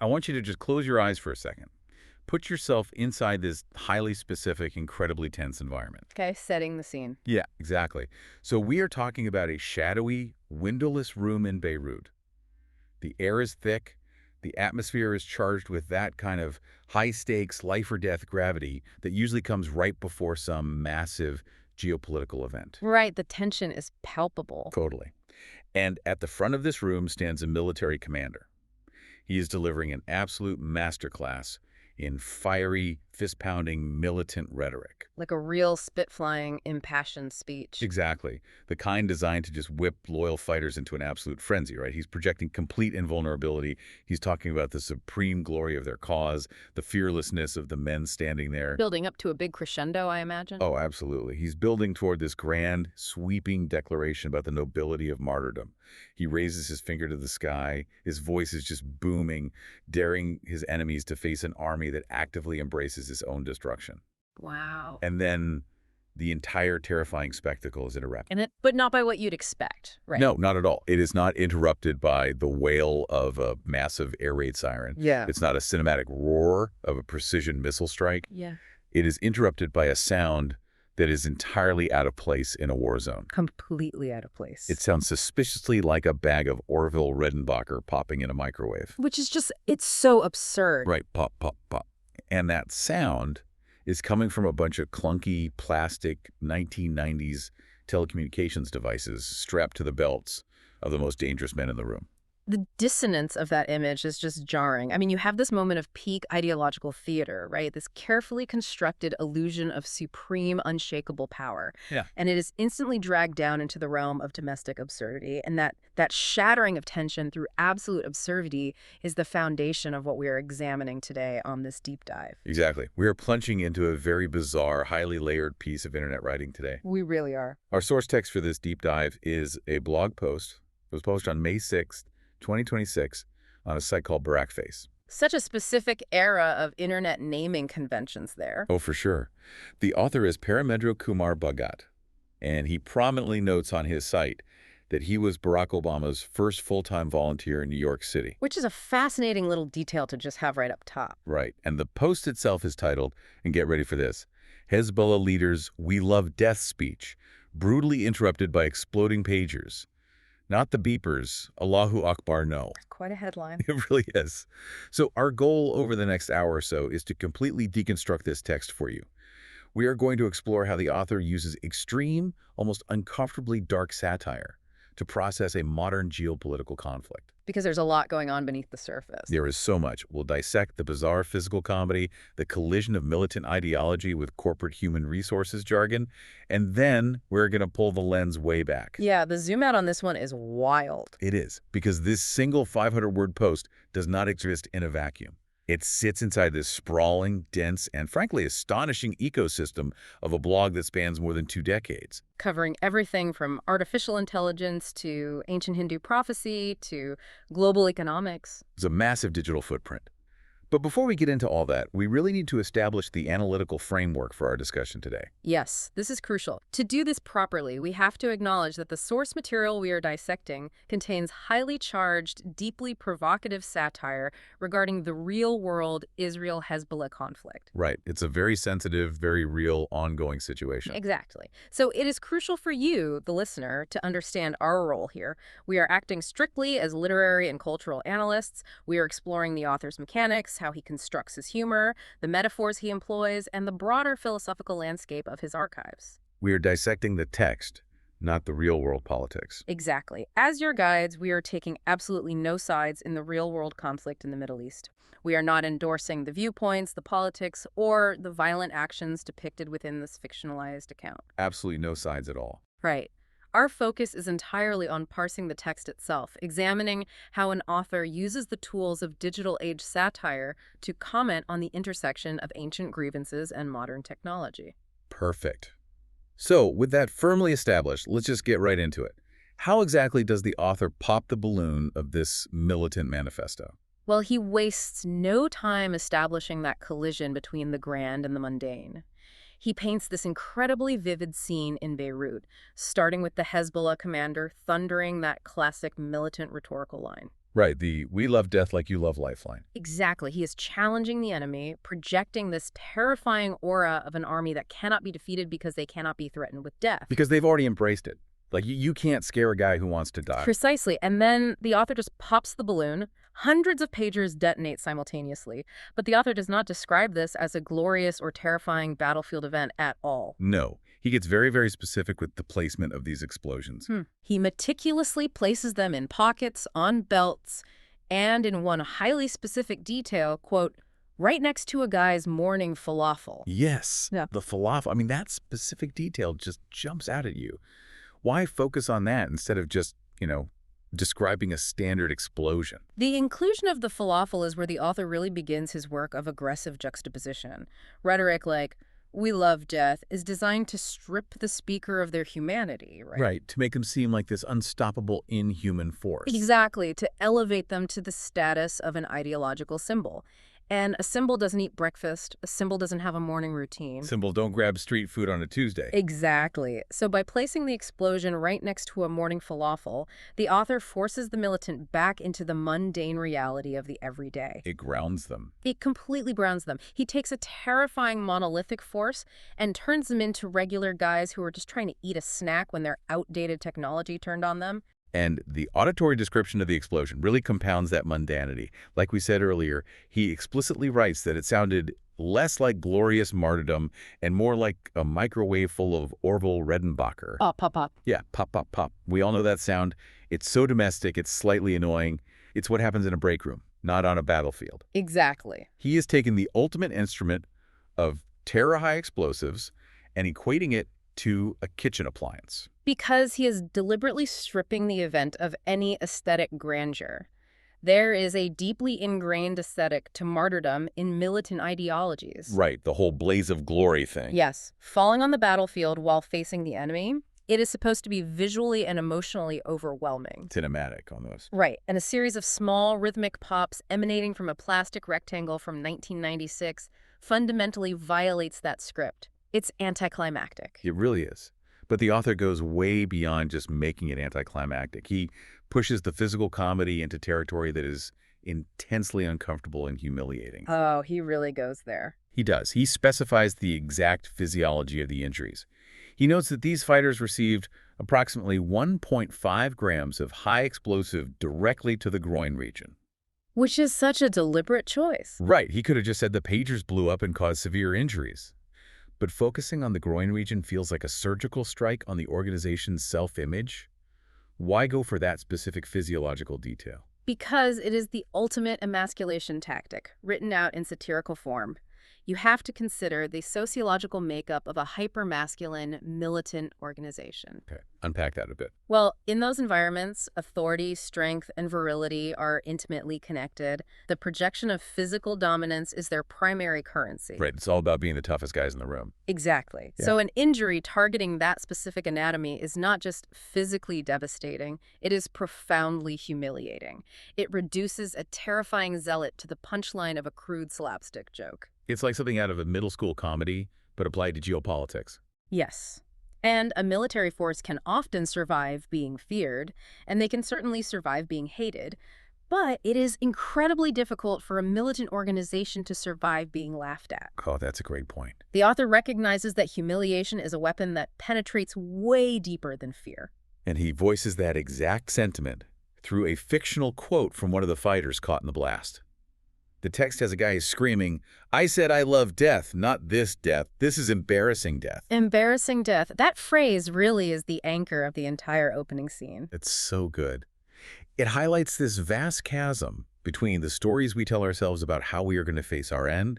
I want you to just close your eyes for a second. Put yourself inside this highly specific, incredibly tense environment. Okay, setting the scene. Yeah, exactly. So we are talking about a shadowy, windowless room in Beirut. The air is thick. The atmosphere is charged with that kind of high-stakes, life-or-death gravity that usually comes right before some massive geopolitical event. Right, the tension is palpable. Totally. And at the front of this room stands a military commander. He is delivering an absolute masterclass in fiery, fist-pounding, militant rhetoric. Like a real spit-flying, impassioned speech. Exactly. The kind designed to just whip loyal fighters into an absolute frenzy, right? He's projecting complete invulnerability. He's talking about the supreme glory of their cause, the fearlessness of the men standing there. Building up to a big crescendo, I imagine. Oh, absolutely. He's building toward this grand, sweeping declaration about the nobility of martyrdom. He raises his finger to the sky. His voice is just booming, daring his enemies to face an army that actively embraces its own destruction. Wow. And then the entire terrifying spectacle is interrupted. But not by what you'd expect, right? No, not at all. It is not interrupted by the wail of a massive air raid siren. Yeah. It's not a cinematic roar of a precision missile strike. Yeah. It is interrupted by a sound that is entirely out of place in a war zone. Completely out of place. It sounds suspiciously like a bag of Orville Redenbacher popping in a microwave. Which is just, it's so absurd. Right, pop, pop, pop. And that sound is coming from a bunch of clunky, plastic 1990s telecommunications devices strapped to the belts of the most dangerous men in the room. The dissonance of that image is just jarring. I mean, you have this moment of peak ideological theater, right? This carefully constructed illusion of supreme, unshakable power. Yeah. And it is instantly dragged down into the realm of domestic absurdity. And that shattering of tension through absolute absurdity is the foundation of what we are examining today on this deep dive. Exactly. We are plunging into a very bizarre, highly layered piece of internet writing today. We really are. Our source text for this deep dive is a blog post. It was published on May 6th, 2026, on a site called Barackface. Such a specific era of internet naming conventions there. Oh, for sure. The author is Paramendra Kumar Bhagat, and he prominently notes on his site that he was Barack Obama's first full-time volunteer in New York City. Which is a fascinating little detail to just have right up top. Right. And the post itself is titled, and get ready for this, Hezbollah leaders' "We Love Death" speech, brutally interrupted by exploding pagers. Not the beepers, Allahu Akbar, no. Quite a headline. It really is. So our goal over the next hour or so is to completely deconstruct this text for you. We are going to explore how the author uses extreme, almost uncomfortably dark satire to process a modern geopolitical conflict. Because there's a lot going on beneath the surface. There is so much. We'll dissect the bizarre physical comedy, the collision of militant ideology with corporate human resources jargon, and then we're going to pull the lens way back. Yeah, the zoom out on this one is wild. It is, because this single 500-word post does not exist in a vacuum. It sits inside this sprawling, dense, and frankly astonishing ecosystem of a blog that spans more than 2 decades. Covering everything from artificial intelligence to ancient Hindu prophecy to global economics. It's a massive digital footprint. But before we get into all that, we really need to establish the analytical framework for our discussion today. Yes, this is crucial. To do this properly, we have to acknowledge that the source material we are dissecting contains highly charged, deeply provocative satire regarding the real-world Israel-Hezbollah conflict. Right. It's a very sensitive, very real, ongoing situation. Exactly. So it is crucial for you, the listener, to understand our role here. We are acting strictly as literary and cultural analysts. We are exploring the author's mechanics, how he constructs his humor, the metaphors he employs, and the broader philosophical landscape of his archives. We are dissecting the text, not the real-world politics. Exactly. As your guides, we are taking absolutely no sides in the real-world conflict in the Middle East. We are not endorsing the viewpoints, the politics, or the violent actions depicted within this fictionalized account. Absolutely no sides at all. Right. Our focus is entirely on parsing the text itself, examining how an author uses the tools of digital age satire to comment on the intersection of ancient grievances and modern technology. Perfect. So, with that firmly established, let's just get right into it. How exactly does the author pop the balloon of this militant manifesto? Well, he wastes no time establishing that collision between the grand and the mundane. He paints this incredibly vivid scene in Beirut, starting with the Hezbollah commander thundering that classic militant rhetorical line. Right, the "we love death like you love life" line. Exactly. He is challenging the enemy, projecting this terrifying aura of an army that cannot be defeated because they cannot be threatened with death. Because they've already embraced it. Like, you can't scare a guy who wants to die. Precisely. And then the author just pops the balloon. Hundreds of pagers detonate simultaneously. But the author does not describe this as a glorious or terrifying battlefield event at all. No. He gets very, very specific with the placement of these explosions. He meticulously places them in pockets, on belts, and in one highly specific detail, quote, right next to a guy's morning falafel. Yes. Yeah. The falafel. I mean, that specific detail just jumps out at you. Why focus on that instead of just, describing a standard explosion? The inclusion of the falafel is where the author really begins his work of aggressive juxtaposition. Rhetoric like, we love death, is designed to strip the speaker of their humanity, right? Right, to make them seem like this unstoppable inhuman force. Exactly, to elevate them to the status of an ideological symbol. And a symbol doesn't eat breakfast. A symbol doesn't have a morning routine. Symbol, don't grab street food on a Tuesday. Exactly. So by placing the explosion right next to a morning falafel, the author forces the militant back into the mundane reality of the everyday. It grounds them. It completely grounds them. He takes a terrifying monolithic force and turns them into regular guys who are just trying to eat a snack when their outdated technology turned on them. And the auditory description of the explosion really compounds that mundanity. Like we said earlier, he explicitly writes that it sounded less like glorious martyrdom and more like a microwave full of Orville Redenbacher. Oh, pop, pop. Yeah, pop, pop, pop. We all know that sound. It's so domestic, it's slightly annoying. It's what happens in a break room, not on a battlefield. Exactly. He has taken the ultimate instrument of terror-high explosives and equating it to a kitchen appliance. Because he is deliberately stripping the event of any aesthetic grandeur. There is a deeply ingrained aesthetic to martyrdom in militant ideologies. Right, the whole blaze of glory thing. Yes, falling on the battlefield while facing the enemy, it is supposed to be visually and emotionally overwhelming. Cinematic, almost. Right, and a series of small rhythmic pops emanating from a plastic rectangle from 1996 fundamentally violates that script. It's anticlimactic. It really is. But the author goes way beyond just making it anticlimactic. He pushes the physical comedy into territory that is intensely uncomfortable and humiliating. Oh, he really goes there. He does. He specifies the exact physiology of the injuries. He notes that these fighters received approximately 1.5 grams of high explosive directly to the groin region. Which is such a deliberate choice. Right. He could have just said the pagers blew up and caused severe injuries. But focusing on the groin region feels like a surgical strike on the organization's self-image. Why go for that specific physiological detail? Because it is the ultimate emasculation tactic, written out in satirical form. You have to consider the sociological makeup of a hypermasculine, militant organization. Okay, unpack that a bit. Well, in those environments, authority, strength, and virility are intimately connected. The projection of physical dominance is their primary currency. Right, it's all about being the toughest guys in the room. Exactly. Yeah. So an injury targeting that specific anatomy is not just physically devastating, it is profoundly humiliating. It reduces a terrifying zealot to the punchline of a crude slapstick joke. It's like something out of a middle school comedy, but applied to geopolitics. Yes. And a military force can often survive being feared, and they can certainly survive being hated, but it is incredibly difficult for a militant organization to survive being laughed at. Oh, that's a great point. The author recognizes that humiliation is a weapon that penetrates way deeper than fear. And he voices that exact sentiment through a fictional quote from one of the fighters caught in the blast. The text has a guy screaming, "I said I love death, not this death. This is embarrassing death." Embarrassing death. That phrase really is the anchor of the entire opening scene. It's so good. It highlights this vast chasm between the stories we tell ourselves about how we are going to face our end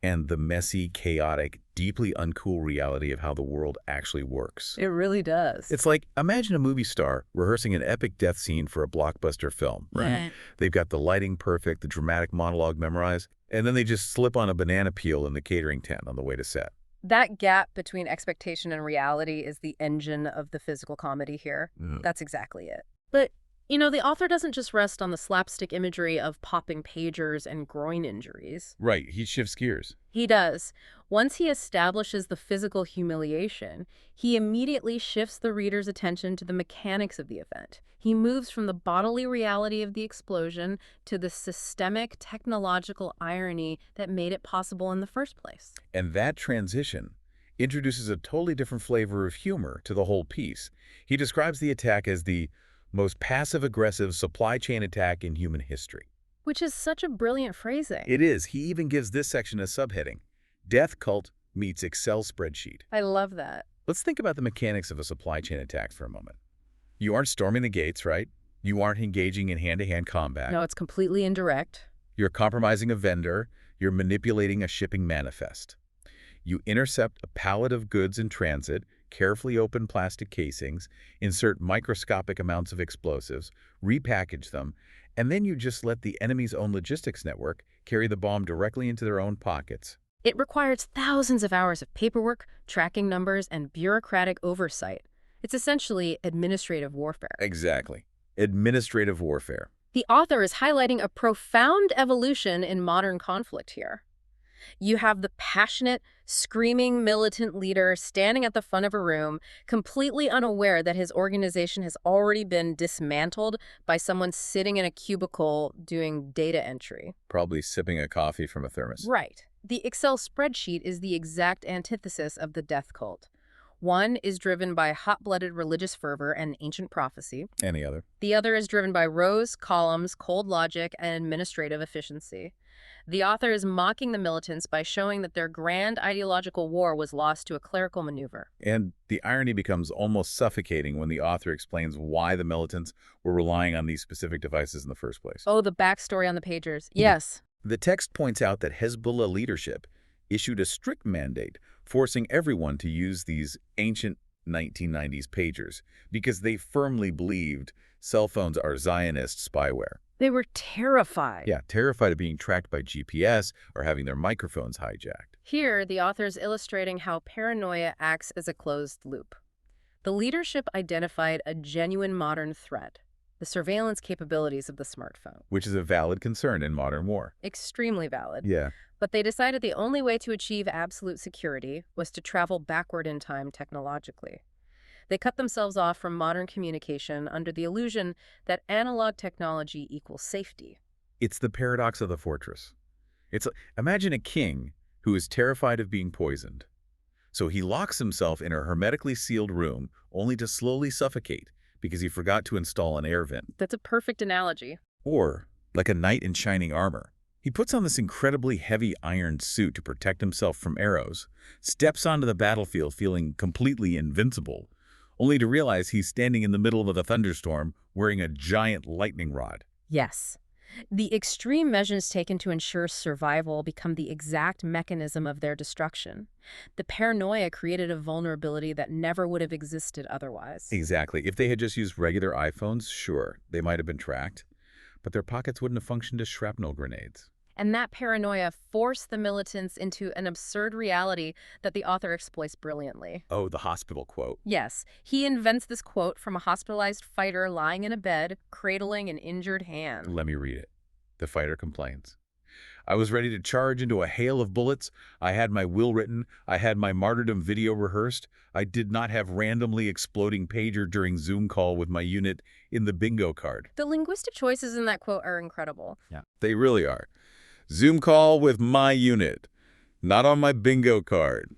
and the messy, chaotic, deeply uncool reality of how the world actually works. It really does. It's like, imagine a movie star rehearsing an epic death scene for a blockbuster film, right? Yeah. They've got the lighting perfect, the dramatic monologue memorized, and then they just slip on a banana peel in the catering tent on the way to set. That gap between expectation and reality is the engine of the physical comedy here. Yeah. That's exactly it. But The author doesn't just rest on the slapstick imagery of popping pagers and groin injuries. Right, he shifts gears. He does. Once he establishes the physical humiliation, he immediately shifts the reader's attention to the mechanics of the event. He moves from the bodily reality of the explosion to the systemic technological irony that made it possible in the first place. And that transition introduces a totally different flavor of humor to the whole piece. He describes the attack as the most passive-aggressive supply chain attack in human history. Which is such a brilliant phrasing. It is. He even gives this section a subheading: Death Cult meets Excel spreadsheet. I love that. Let's think about the mechanics of a supply chain attack for a moment. You aren't storming the gates, right? You aren't engaging in hand-to-hand combat. No, it's completely indirect. You're compromising a vendor. You're manipulating a shipping manifest. You intercept a pallet of goods in transit, carefully open plastic casings, insert microscopic amounts of explosives, repackage them, and then you just let the enemy's own logistics network carry the bomb directly into their own pockets. It requires thousands of hours of paperwork, tracking numbers, and bureaucratic oversight. It's essentially administrative warfare. Exactly. Administrative warfare. The author is highlighting a profound evolution in modern conflict here. You have the passionate, screaming militant leader standing at the front of a room, completely unaware that his organization has already been dismantled by someone sitting in a cubicle doing data entry. Probably sipping a coffee from a thermos. Right. The Excel spreadsheet is the exact antithesis of the death cult. One is driven by hot-blooded religious fervor and ancient prophecy. Any other? The other is driven by rows, columns, cold logic, and administrative efficiency. The author is mocking the militants by showing that their grand ideological war was lost to a clerical maneuver. And the irony becomes almost suffocating when the author explains why the militants were relying on these specific devices in the first place. Oh, the backstory on the pagers. Yes. The text points out that Hezbollah leadership issued a strict mandate forcing everyone to use these ancient 1990s pagers because they firmly believed cell phones are Zionist spyware. They were terrified. Yeah, terrified of being tracked by GPS or having their microphones hijacked. Here, the author is illustrating how paranoia acts as a closed loop. The leadership identified a genuine modern threat, the surveillance capabilities of the smartphone. Which is a valid concern in modern war. Extremely valid. Yeah. But they decided the only way to achieve absolute security was to travel backward in time technologically. They cut themselves off from modern communication under the illusion that analog technology equals safety. It's the paradox of the fortress. Imagine a king who is terrified of being poisoned. So he locks himself in a hermetically sealed room only to slowly suffocate because he forgot to install an air vent. That's a perfect analogy. Or, like a knight in shining armor, he puts on this incredibly heavy iron suit to protect himself from arrows, steps onto the battlefield feeling completely invincible, only to realize he's standing in the middle of a thunderstorm wearing a giant lightning rod. Yes. The extreme measures taken to ensure survival become the exact mechanism of their destruction. The paranoia created a vulnerability that never would have existed otherwise. Exactly. If they had just used regular iPhones, sure, they might have been tracked, but their pockets wouldn't have functioned as shrapnel grenades. And that paranoia forced the militants into an absurd reality that the author exploits brilliantly. Oh, the hospital quote. Yes, he invents this quote from a hospitalized fighter lying in a bed, cradling an injured hand. Let me read it. The fighter complains. I was ready to charge into a hail of bullets. I had my will written. I had my martyrdom video rehearsed. I did not have randomly exploding pager during Zoom call with my unit in the bingo card. The linguistic choices in that quote are incredible. Yeah, they really are. Zoom call with my unit, not on my bingo card.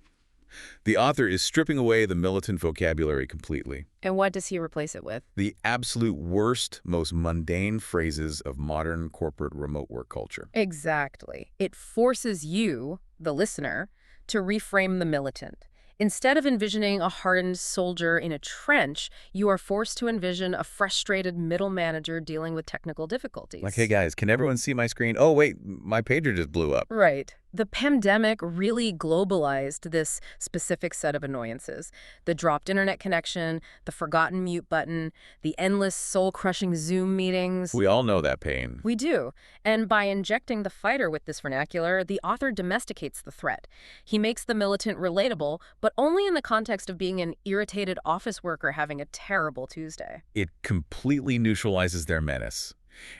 The author is stripping away the militant vocabulary completely. And what does he replace it with? The absolute worst, most mundane phrases of modern corporate remote work culture. Exactly. It forces you, the listener, to reframe the militant. Instead of envisioning a hardened soldier in a trench, you are forced to envision a frustrated middle manager dealing with technical difficulties. Like, hey guys, can everyone see my screen? Oh wait, my pager just blew up. Right. The pandemic really globalized this specific set of annoyances. The dropped internet connection, the forgotten mute button, the endless soul-crushing Zoom meetings. We all know that pain. We do. And by injecting the fighter with this vernacular, the author domesticates the threat. He makes the militant relatable, but only in the context of being an irritated office worker having a terrible Tuesday. It completely neutralizes their menace.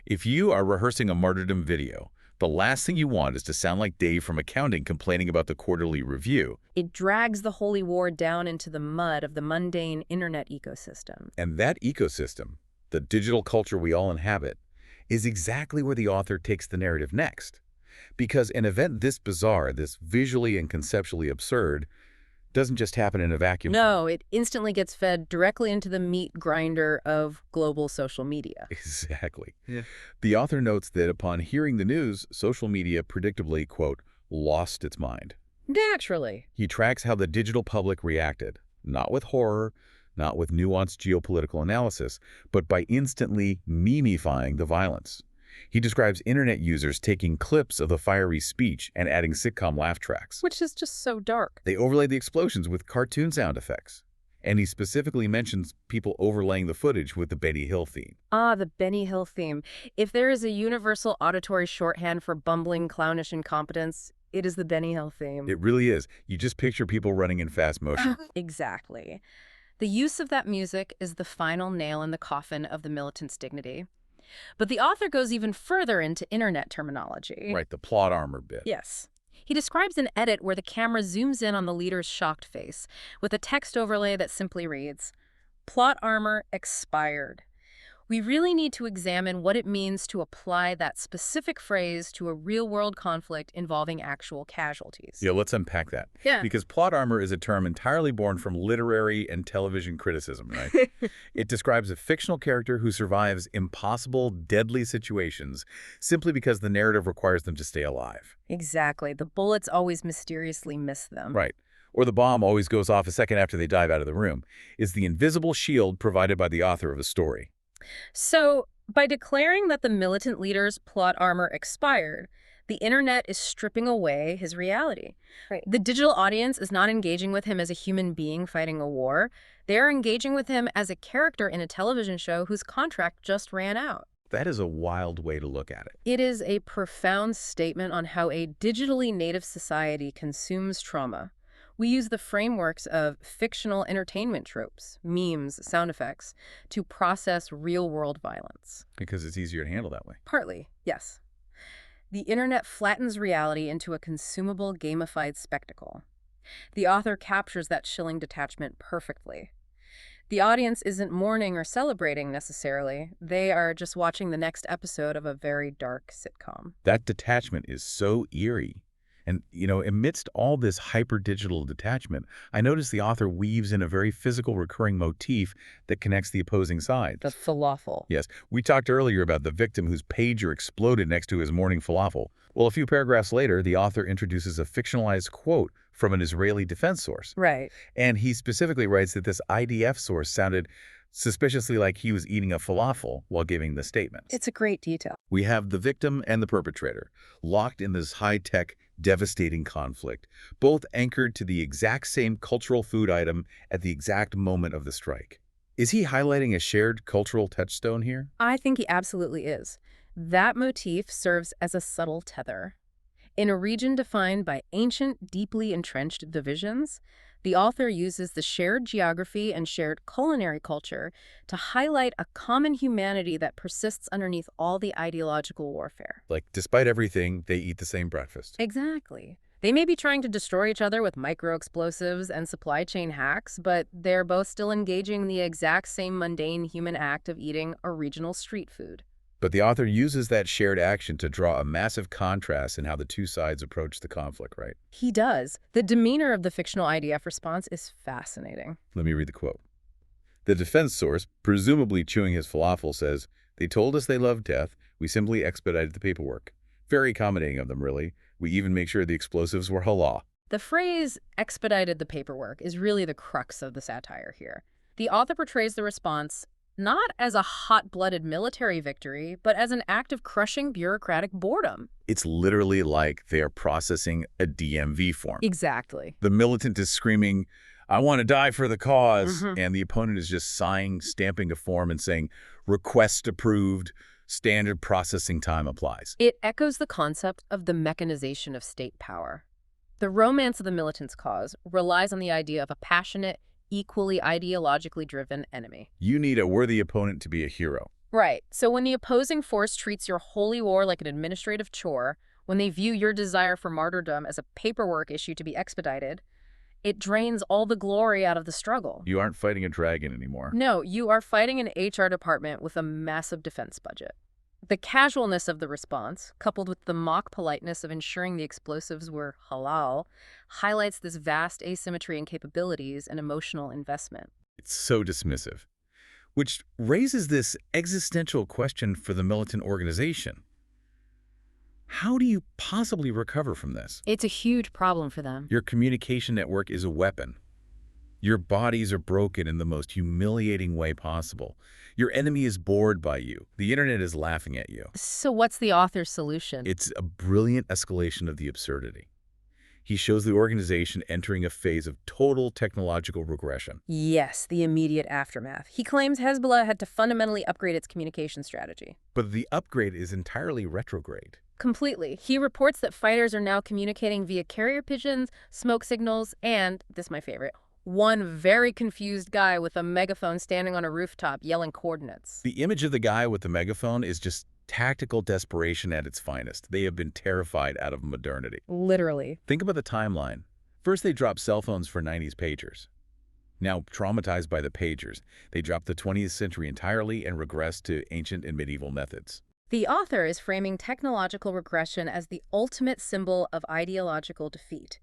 If you are rehearsing a martyrdom video, the last thing you want is to sound like Dave from accounting complaining about the quarterly review. It drags the holy war down into the mud of the mundane internet ecosystem. And that ecosystem, the digital culture we all inhabit, is exactly where the author takes the narrative next. Because an event this bizarre, this visually and conceptually absurd, doesn't just happen in a vacuum. No, it instantly gets fed directly into the meat grinder of global social media. Exactly. Yeah. The author notes that upon hearing the news, social media predictably, quote, lost its mind. Naturally. He tracks how the digital public reacted, not with horror, not with nuanced geopolitical analysis, but by instantly memifying the violence. He describes internet users taking clips of the fiery speech and adding sitcom laugh tracks. Which is just so dark. They overlay the explosions with cartoon sound effects. And he specifically mentions people overlaying the footage with the Benny Hill theme. Ah, the Benny Hill theme. If there is a universal auditory shorthand for bumbling, clownish incompetence, it is the Benny Hill theme. It really is. You just picture people running in fast motion. Exactly. The use of that music is the final nail in the coffin of the militant's dignity. But the author goes even further into internet terminology. Right, the plot armor bit. Yes. He describes an edit where the camera zooms in on the leader's shocked face, with a text overlay that simply reads, "Plot armor expired." We really need to examine what it means to apply that specific phrase to a real-world conflict involving actual casualties. Yeah, let's unpack that. Yeah. Because plot armor is a term entirely born from literary and television criticism, right? It describes a fictional character who survives impossible, deadly situations simply because the narrative requires them to stay alive. Exactly. The bullets always mysteriously miss them. Right. Or the bomb always goes off a second after they dive out of the room. Is the invisible shield provided by the author of a story. So, by declaring that the militant leader's plot armor expired, the internet is stripping away his reality. Right. The digital audience is not engaging with him as a human being fighting a war. They are engaging with him as a character in a television show whose contract just ran out. That is a wild way to look at it. It is a profound statement on how a digitally native society consumes trauma. We use the frameworks of fictional entertainment tropes, memes, sound effects, to process real-world violence. Because it's easier to handle that way. Partly, yes. The internet flattens reality into a consumable, gamified spectacle. The author captures that chilling detachment perfectly. The audience isn't mourning or celebrating necessarily. They are just watching the next episode of a very dark sitcom. That detachment is so eerie. And, amidst all this hyper-digital detachment, I notice the author weaves in a very physical recurring motif that connects the opposing sides. The falafel. Yes, we talked earlier about the victim whose pager exploded next to his morning falafel. Well, a few paragraphs later, the author introduces a fictionalized quote from an Israeli defense source. Right. And he specifically writes that this IDF source sounded suspiciously like he was eating a falafel while giving the statement. It's a great detail. We have the victim and the perpetrator locked in this high-tech, devastating conflict, both anchored to the exact same cultural food item at the exact moment of the strike. Is he highlighting a shared cultural touchstone here? I think he absolutely is. That motif serves as a subtle tether. In a region defined by ancient, deeply entrenched divisions, the author uses the shared geography and shared culinary culture to highlight a common humanity that persists underneath all the ideological warfare. Like, despite everything, they eat the same breakfast. Exactly. They may be trying to destroy each other with micro-explosives and supply chain hacks, but they're both still engaging in the exact same mundane human act of eating a regional street food. But the author uses that shared action to draw a massive contrast in how the two sides approach the conflict, right? He does. The demeanor of the fictional IDF response is fascinating. Let me read the quote. The defense source, presumably chewing his falafel, says, "They told us they loved death. We simply expedited the paperwork. Very accommodating of them, really. We even make sure the explosives were halal." The phrase expedited the paperwork is really the crux of the satire here. The author portrays the response not as a hot-blooded military victory, but as an act of crushing bureaucratic boredom. It's literally like they are processing a DMV form. Exactly. The militant is screaming, "I want to die for the cause," hmm and the opponent is just sighing, stamping a form and saying, "Request approved, standard processing time applies." It echoes the concept of the mechanization of state power. The romance of the militant's cause relies on the idea of a passionate, equally ideologically driven enemy. You need a worthy opponent to be a hero. Right. So when the opposing force treats your holy war like an administrative chore, when they view your desire for martyrdom as a paperwork issue to be expedited, it drains all the glory out of the struggle. You aren't fighting a dragon anymore. No, you are fighting an HR department with a massive defense budget. The casualness of the response, coupled with the mock politeness of ensuring the explosives were halal, highlights this vast asymmetry in capabilities and emotional investment. It's so dismissive, which raises this existential question for the militant organization. How do you possibly recover from this? It's a huge problem for them. Your communication network is a weapon. Your bodies are broken in the most humiliating way possible. Your enemy is bored by you. The internet is laughing at you. So what's the author's solution? It's a brilliant escalation of the absurdity. He shows the organization entering a phase of total technological regression. Yes, the immediate aftermath. He claims Hezbollah had to fundamentally upgrade its communication strategy. But the upgrade is entirely retrograde. Completely. He reports that fighters are now communicating via carrier pigeons, smoke signals, and, this is my favorite, one very confused guy with a megaphone standing on a rooftop yelling coordinates. The image of the guy with the megaphone is just tactical desperation at its finest. They have been terrified out of modernity. Literally. Think about the timeline. First, they dropped cell phones for 90s pagers. Now, traumatized by the pagers, they dropped the 20th century entirely and regressed to ancient and medieval methods. The author is framing technological regression as the ultimate symbol of ideological defeat.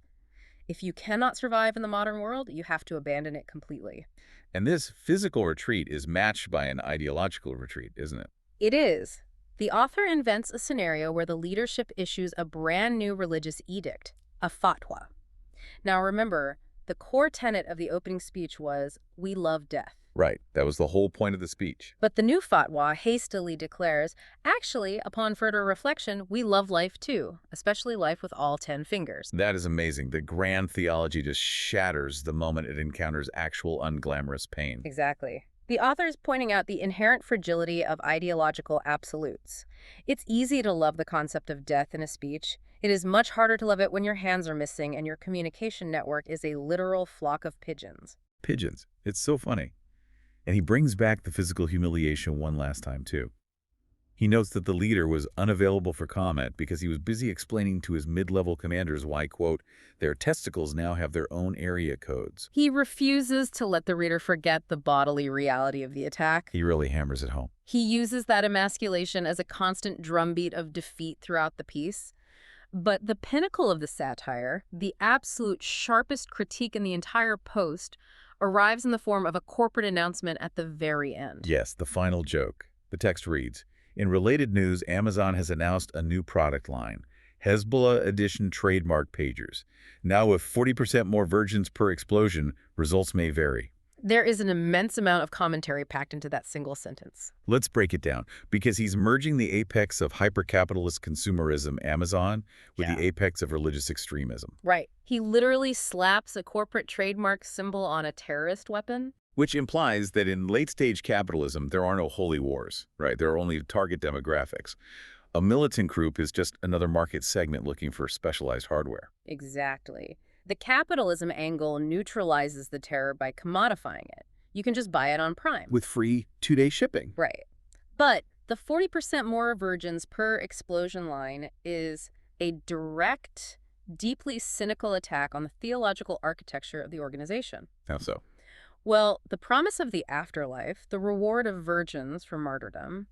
If you cannot survive in the modern world, you have to abandon it completely. And this physical retreat is matched by an ideological retreat, isn't it? It is. The author invents a scenario where the leadership issues a brand new religious edict, a fatwa. Now remember, the core tenet of the opening speech was, "We love death." Right. That was the whole point of the speech. But the new fatwa hastily declares, actually, upon further reflection, we love life too, especially life with all 10 fingers. That is amazing. The grand theology just shatters the moment it encounters actual unglamorous pain. Exactly. The author is pointing out the inherent fragility of ideological absolutes. It's easy to love the concept of death in a speech. It is much harder to love it when your hands are missing and your communication network is a literal flock of pigeons. Pigeons. It's so funny. And he brings back the physical humiliation one last time, too. He notes that the leader was unavailable for comment because he was busy explaining to his mid-level commanders why, quote, their testicles now have their own area codes. He refuses to let the reader forget the bodily reality of the attack. He really hammers it home. He uses that emasculation as a constant drumbeat of defeat throughout the piece. But the pinnacle of the satire, the absolute sharpest critique in the entire post, arrives in the form of a corporate announcement at the very end. Yes, the final joke. The text reads, in related news, Amazon has announced a new product line, Hezbollah Edition trademark pagers. Now with 40% more versions per explosion, results may vary. There is an immense amount of commentary packed into that single sentence. Let's break it down, because he's merging the apex of hyper-capitalist consumerism, Amazon, with the apex of religious extremism. Right. He literally slaps a corporate trademark symbol on a terrorist weapon. Which implies that in late-stage capitalism, there are no holy wars, right? There are only target demographics. A militant group is just another market segment looking for specialized hardware. Exactly. The capitalism angle neutralizes the terror by commodifying it. You can just buy it on Prime. With free 2-day shipping. Right. But the 40% more versions per explosion line is a direct, deeply cynical attack on the theological architecture of the organization. How so? Well, the promise of the afterlife, the reward of virgins for martyrdom,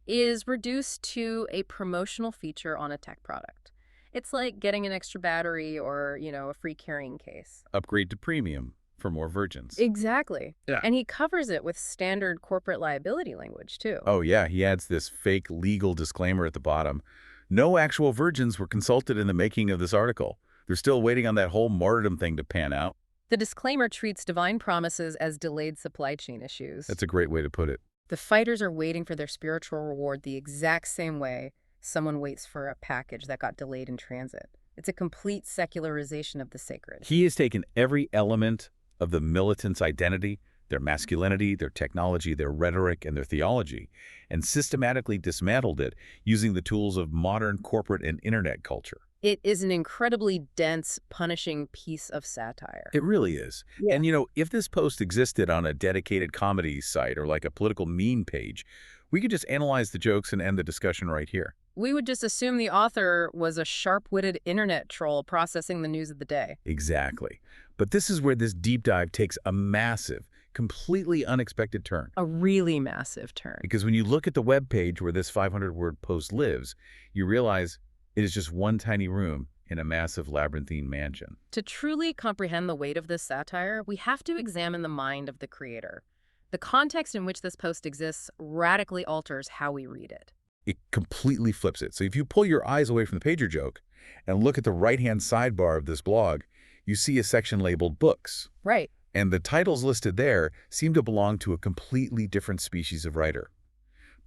is reduced to a promotional feature on a tech product. It's like getting an extra battery or, a free carrying case. Upgrade to premium for more virgins. Exactly. Yeah. And he covers it with standard corporate liability language, too. Oh, yeah. He adds this fake legal disclaimer at the bottom. No actual virgins were consulted in the making of this article. They're still waiting on that whole martyrdom thing to pan out. The disclaimer treats divine promises as delayed supply chain issues. That's a great way to put it. The fighters are waiting for their spiritual reward the exact same way someone waits for a package that got delayed in transit. It's a complete secularization of the sacred. He has taken every element of the militant's identity, their masculinity, their technology, their rhetoric, and their theology, and systematically dismantled it using the tools of modern corporate and internet culture. It is an incredibly dense, punishing piece of satire. It really is. Yeah. And, if this post existed on a dedicated comedy site or like a political meme page, we could just analyze the jokes and end the discussion right here. We would just assume the author was a sharp-witted internet troll processing the news of the day. Exactly. But this is where this deep dive takes a massive, completely unexpected turn. A really massive turn. Because when you look at the web page where this 500-word post lives, you realize it is just one tiny room in a massive labyrinthine mansion. To truly comprehend the weight of this satire, we have to examine the mind of the creator. The context in which this post exists radically alters how we read it. It completely flips it. So if you pull your eyes away from the pager joke and look at the right-hand sidebar of this blog, you see a section labeled Books. Right. And the titles listed there seem to belong to a completely different species of writer.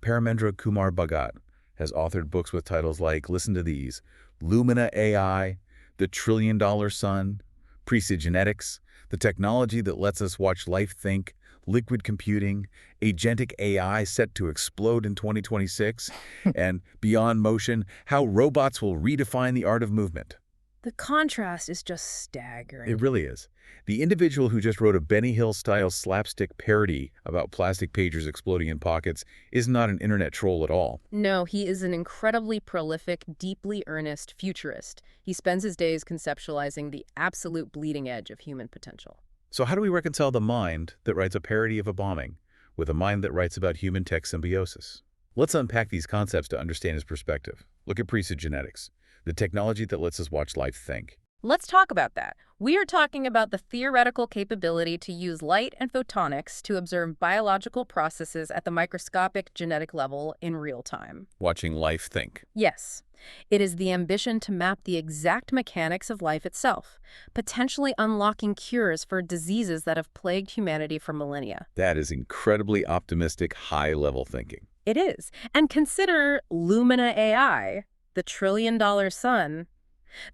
Paramendra Kumar Bhagat has authored books with titles like, listen to these, Lumina AI, The $1 Trillion Sun, Precigenetics, The Technology That Lets Us Watch Life Think, Liquid Computing, Agentic AI Set to Explode in 2026, and Beyond Motion, How Robots Will Redefine the Art of Movement. The contrast is just staggering. It really is. The individual who just wrote a Benny Hill-style slapstick parody about plastic pagers exploding in pockets is not an internet troll at all. No, he is an incredibly prolific, deeply earnest futurist. He spends his days conceptualizing the absolute bleeding edge of human potential. So how do we reconcile the mind that writes a parody of a bombing with a mind that writes about human-tech symbiosis? Let's unpack these concepts to understand his perspective. Look at precigenetics, the technology that lets us watch life think. Let's talk about that. We are talking about the theoretical capability to use light and photonics to observe biological processes at the microscopic genetic level in real time. Watching life think. Yes. It is the ambition to map the exact mechanics of life itself, potentially unlocking cures for diseases that have plagued humanity for millennia. That is incredibly optimistic, high-level thinking. It is. And consider Lumina AI, the $1 trillion sun.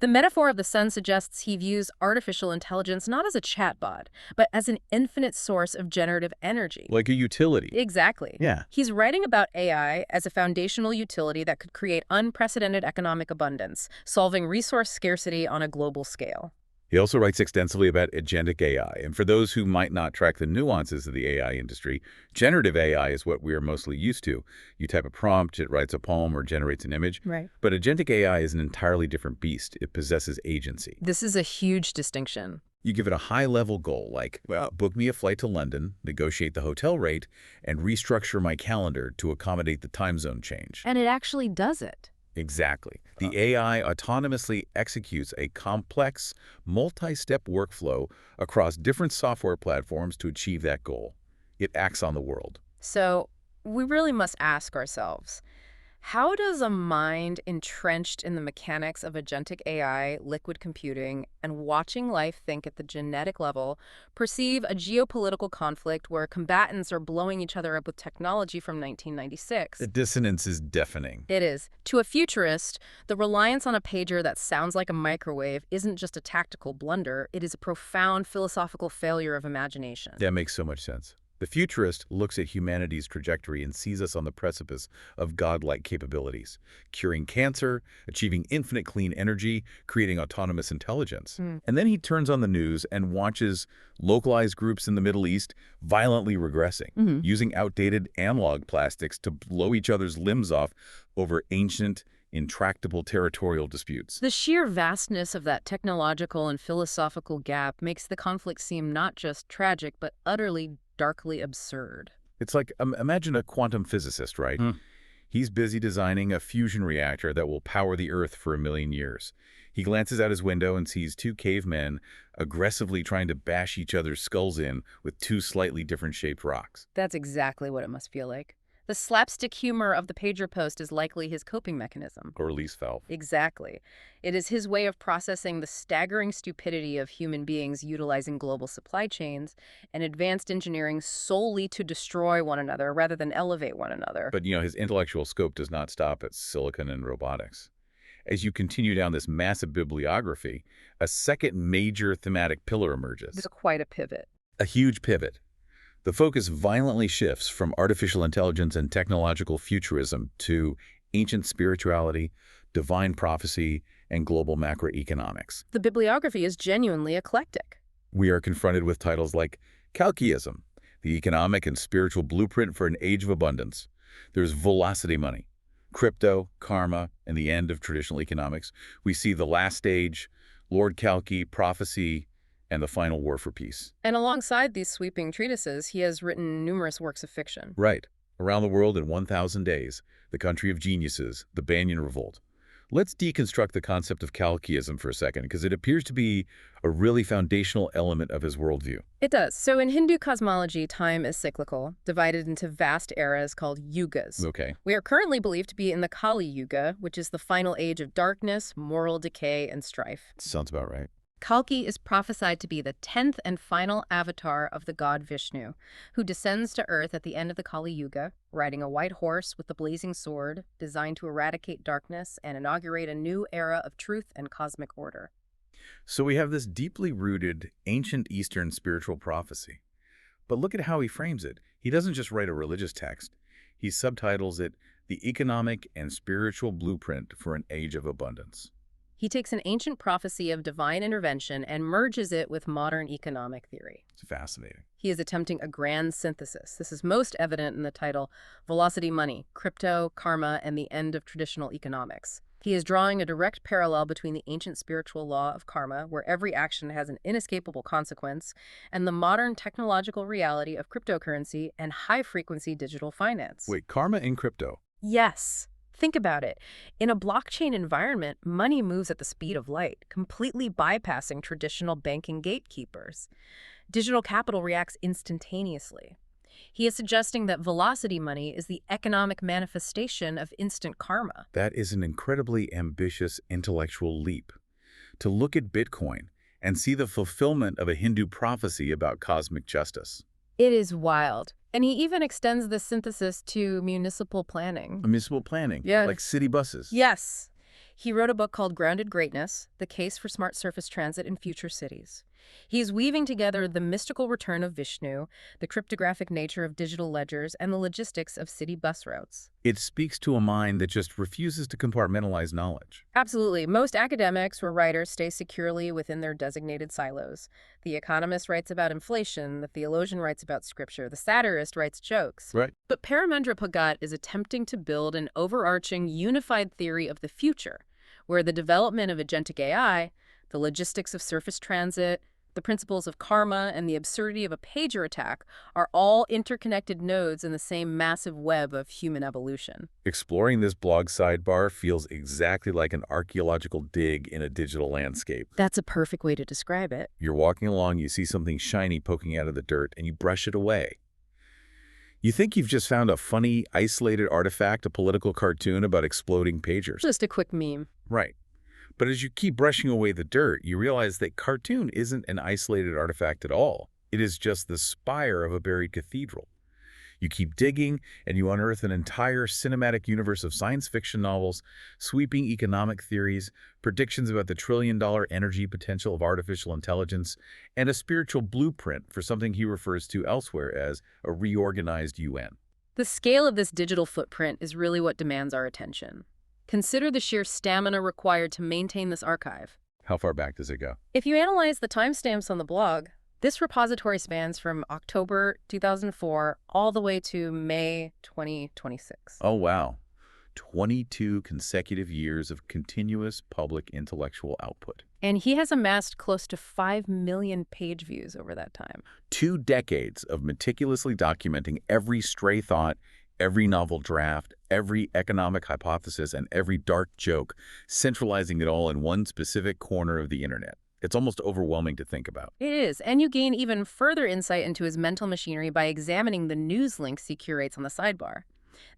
The metaphor of the sun suggests he views artificial intelligence not as a chatbot, but as an infinite source of generative energy. Like a utility. Exactly. Yeah. He's writing about AI as a foundational utility that could create unprecedented economic abundance, solving resource scarcity on a global scale. He also writes extensively about agentic AI, and for those who might not track the nuances of the AI industry, generative AI is what we are mostly used to. You type a prompt, it writes a poem or generates an image. Right. But agentic AI is an entirely different beast. It possesses agency. This is a huge distinction. You give it a high-level goal like, well, book me a flight to London, negotiate the hotel rate, and restructure my calendar to accommodate the time zone change. And it actually does it. Exactly. The AI autonomously executes a complex, multi-step workflow across different software platforms to achieve that goal. It acts on the world. So we really must ask ourselves, how does a mind entrenched in the mechanics of agentic AI, liquid computing, and watching life think at the genetic level perceive a geopolitical conflict where combatants are blowing each other up with technology from 1996? The dissonance is deafening. It is. To a futurist, the reliance on a pager that sounds like a microwave isn't just a tactical blunder, it is a profound philosophical failure of imagination. That makes so much sense. The futurist looks at humanity's trajectory and sees us on the precipice of godlike capabilities, curing cancer, achieving infinite clean energy, creating autonomous intelligence. And then he turns on the news and watches localized groups in the Middle East violently regressing, using outdated analog plastics to blow each other's limbs off over ancient, intractable territorial disputes. The sheer vastness of that technological and philosophical gap makes the conflict seem not just tragic, but utterly darkly absurd. It's like, imagine a quantum physicist, right? He's busy designing a fusion reactor that will power the Earth for 1 million years. He glances out his window and sees 2 cavemen aggressively trying to bash each other's skulls in with 2 slightly different shaped rocks. That's exactly what it must feel like. The slapstick humor of the pager post is likely his coping mechanism. Or release valve. Exactly. It is his way of processing the staggering stupidity of human beings utilizing global supply chains and advanced engineering solely to destroy one another rather than elevate one another. But, his intellectual scope does not stop at silicon and robotics. As you continue down this massive bibliography, a second major thematic pillar emerges. It's quite a pivot. A huge pivot. The focus violently shifts from artificial intelligence and technological futurism to ancient spirituality, divine prophecy, and global macroeconomics. The bibliography is genuinely eclectic. We are confronted with titles like Calciism, the economic and spiritual blueprint for an age of abundance. There's velocity money, crypto, karma, and the end of traditional economics. We see the last stage, Lord Kalki, prophecy, and the final war for peace. And alongside these sweeping treatises, he has written numerous works of fiction. Right. Around the World in 1,000 Days, The Country of Geniuses, The Banyan Revolt. Let's deconstruct the concept of Calciism for a second, because it appears to be a really foundational element of his worldview. It does. So in Hindu cosmology, time is cyclical, divided into vast eras called yugas. Okay. We are currently believed to be in the Kali Yuga, which is the final age of darkness, moral decay, and strife. Sounds about right. Kalki is prophesied to be the 10th and final avatar of the god Vishnu, who descends to Earth at the end of the Kali Yuga, riding a white horse with a blazing sword, designed to eradicate darkness and inaugurate a new era of truth and cosmic order. So we have this deeply rooted ancient Eastern spiritual prophecy. But look at how he frames it. He doesn't just write a religious text. He subtitles it, The Economic and Spiritual Blueprint for an Age of Abundance. He takes an ancient prophecy of divine intervention and merges it with modern economic theory. It's fascinating. He is attempting a grand synthesis. This is most evident in the title Velocity Money, Crypto, Karma, and the End of Traditional Economics. He is drawing a direct parallel between the ancient spiritual law of karma, where every action has an inescapable consequence, and the modern technological reality of cryptocurrency and high-frequency digital finance. Wait, karma in crypto? Yes. Think about it. In a blockchain environment, money moves at the speed of light, completely bypassing traditional banking gatekeepers. Digital capital reacts instantaneously. He is suggesting that velocity money is the economic manifestation of instant karma. That is an incredibly ambitious intellectual leap. To look at Bitcoin and see the fulfillment of a Hindu prophecy about cosmic justice. It is wild. And he even extends the synthesis to municipal planning. Municipal planning, Yeah. like city buses. Yes. He wrote a book called Grounded Greatness, The Case for Smart Surface Transit in Future Cities. He's weaving together the mystical return of Vishnu, the cryptographic nature of digital ledgers, and the logistics of city bus routes. It speaks to a mind that just refuses to compartmentalize knowledge. Absolutely. Most academics or writers stay securely within their designated silos. The economist writes about inflation, the theologian writes about scripture, the satirist writes jokes. Right. But Paramendra Bhagat is attempting to build an overarching, unified theory of the future, where the development of agentic AI, the logistics of surface transit, the principles of karma, and the absurdity of a pager attack are all interconnected nodes in the same massive web of human evolution. Exploring this blog sidebar feels exactly like an archaeological dig in a digital landscape. That's a perfect way to describe it. You're walking along, you see something shiny poking out of the dirt, and you brush it away. You think you've just found a funny, isolated artifact, a political cartoon about exploding pagers. Just a quick meme. Right. But as you keep brushing away the dirt, you realize that cartoon isn't an isolated artifact at all. It is just the spire of a buried cathedral. You keep digging, and you unearth an entire cinematic universe of science fiction novels, sweeping economic theories, predictions about the trillion-dollar energy potential of artificial intelligence, and a spiritual blueprint for something he refers to elsewhere as a reorganized UN. The scale of this digital footprint is really what demands our attention. Consider the sheer stamina required to maintain this archive. How far back does it go? If you analyze the timestamps on the blog, this repository spans from October 2004 all the way to May 2026. Oh, wow. 22 consecutive years of continuous public intellectual output. And he has amassed close to 5 million page views over that time. 2 decades of meticulously documenting every stray thought, every novel draft, every economic hypothesis, and every dark joke, centralizing it all in one specific corner of the internet. It's almost overwhelming to think about. It is, and you gain even further insight into his mental machinery by examining the news links he curates on the sidebar.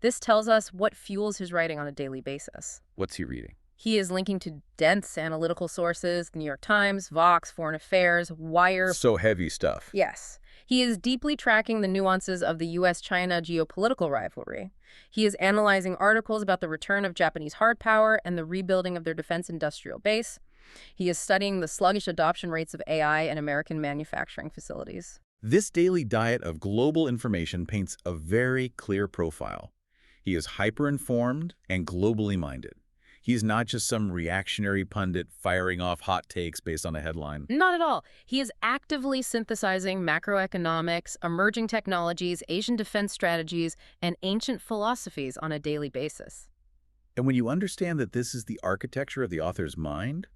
This tells us what fuels his writing on a daily basis. What's he reading? He is linking to dense analytical sources, the New York Times, Vox, Foreign Affairs, Wire. So heavy stuff. Yes. He is deeply tracking the nuances of the U.S.-China geopolitical rivalry. He is analyzing articles about the return of Japanese hard power and the rebuilding of their defense industrial base. He is studying the sluggish adoption rates of AI in American manufacturing facilities. This daily diet of global information paints a very clear profile. He is hyper-informed and globally minded. He's not just some reactionary pundit firing off hot takes based on a headline. Not at all. He is actively synthesizing macroeconomics, emerging technologies, Asian defense strategies, and ancient philosophies on a daily basis. And when you understand that this is the architecture of the author's mind,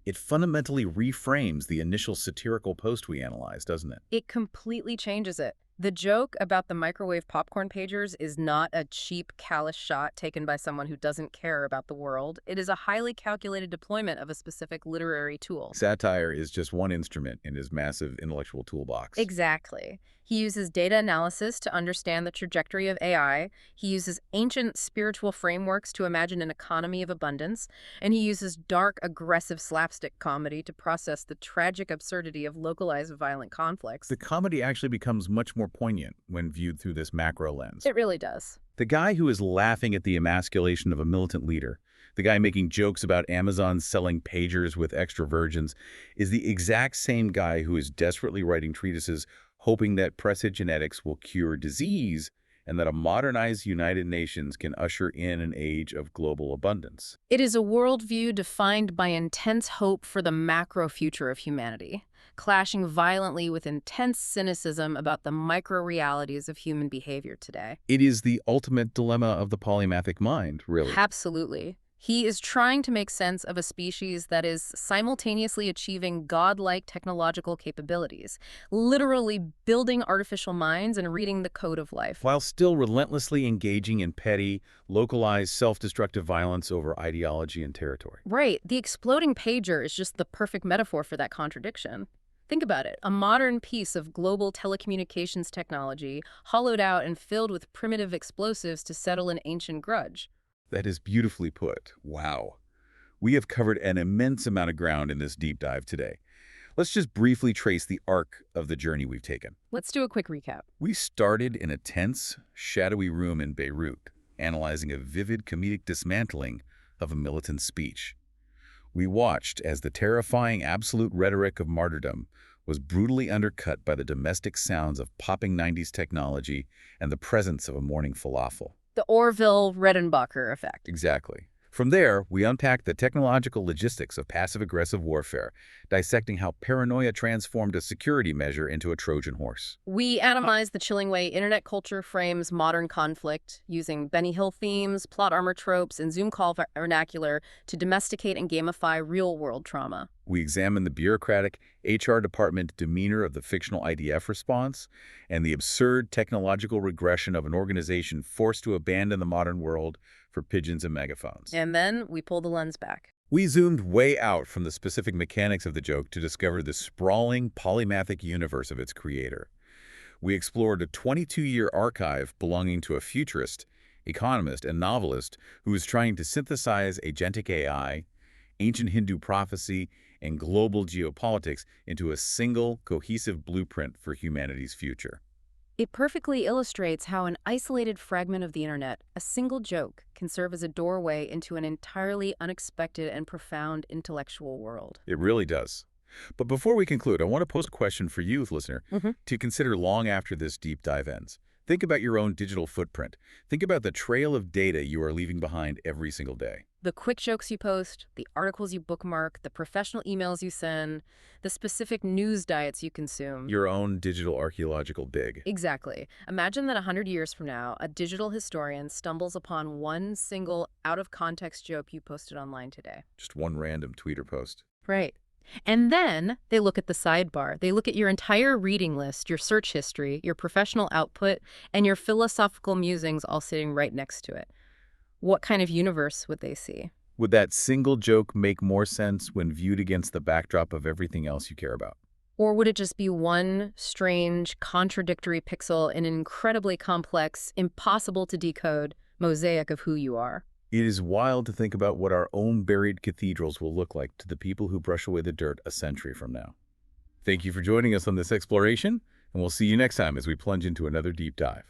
it fundamentally reframes the initial satirical post we analyzed, doesn't it? It completely changes it. The joke about the microwave popcorn pagers is not a cheap, callous shot taken by someone who doesn't care about the world. It is a highly calculated deployment of a specific literary tool. Satire is just one instrument in his massive intellectual toolbox. Exactly. He uses data analysis to understand the trajectory of AI. He uses ancient spiritual frameworks to imagine an economy of abundance. And he uses dark, aggressive slapstick comedy to process the tragic absurdity of localized violent conflicts. The comedy actually becomes much more poignant when viewed through this macro lens. It really does. The guy who is laughing at the emasculation of a militant leader, the guy making jokes about Amazon selling pagers with extra virgins, is the exact same guy who is desperately writing treatises hoping that genetics will cure disease and that a modernized United Nations can usher in an age of global abundance. It is a worldview defined by intense hope for the macro future of humanity, clashing violently with intense cynicism about the micro-realities of human behavior today. It is the ultimate dilemma of the polymathic mind, really. Absolutely. He is trying to make sense of a species that is simultaneously achieving godlike technological capabilities, literally building artificial minds and reading the code of life, while still relentlessly engaging in petty, localized, self-destructive violence over ideology and territory. Right. The exploding pager is just the perfect metaphor for that contradiction. Think about it. A modern piece of global telecommunications technology, hollowed out and filled with primitive explosives to settle an ancient grudge. That is beautifully put. Wow. We have covered an immense amount of ground in this deep dive today. Let's just briefly trace the arc of the journey we've taken. Let's do a quick recap. We started in a tense, shadowy room in Beirut, analyzing a vivid comedic dismantling of a militant speech. We watched as the terrifying absolute rhetoric of martyrdom was brutally undercut by the domestic sounds of popping 90s technology and the presence of a morning falafel. The Orville-Redenbacher effect. Exactly. From there, we unpacked the technological logistics of passive-aggressive warfare, dissecting how paranoia transformed a security measure into a Trojan horse. We analyzed the chilling way internet culture frames modern conflict, using Benny Hill themes, plot armor tropes, and Zoom call vernacular to domesticate and gamify real-world trauma. We examined the bureaucratic HR department demeanor of the fictional IDF response and the absurd technological regression of an organization forced to abandon the modern world for pigeons and megaphones. And then we pulled the lens back. We zoomed way out from the specific mechanics of the joke to discover the sprawling, polymathic universe of its creator. We explored a 22-year archive belonging to a futurist, economist, and novelist who was trying to synthesize agentic AI, ancient Hindu prophecy, and global geopolitics into a single, cohesive blueprint for humanity's future. It perfectly illustrates how an isolated fragment of the internet, a single joke, can serve as a doorway into an entirely unexpected and profound intellectual world. It really does. But before we conclude, I want to pose a question for you, listener, to consider long after this deep dive ends. Think about your own digital footprint. Think about the trail of data you are leaving behind every single day. The quick jokes you post, the articles you bookmark, the professional emails you send, the specific news diets you consume. Your own digital archaeological dig. Exactly. Imagine that 100 years from now, a digital historian stumbles upon one single out-of-context joke you posted online today. Just one random tweet or post. Right. And then they look at the sidebar. They look at your entire reading list, your search history, your professional output, and your philosophical musings all sitting right next to it. What kind of universe would they see? Would that single joke make more sense when viewed against the backdrop of everything else you care about? Or would it just be one strange, contradictory pixel in an incredibly complex, impossible to decode mosaic of who you are? It is wild to think about what our own buried cathedrals will look like to the people who brush away the dirt a century from now. Thank you for joining us on this exploration, and we'll see you next time as we plunge into another deep dive.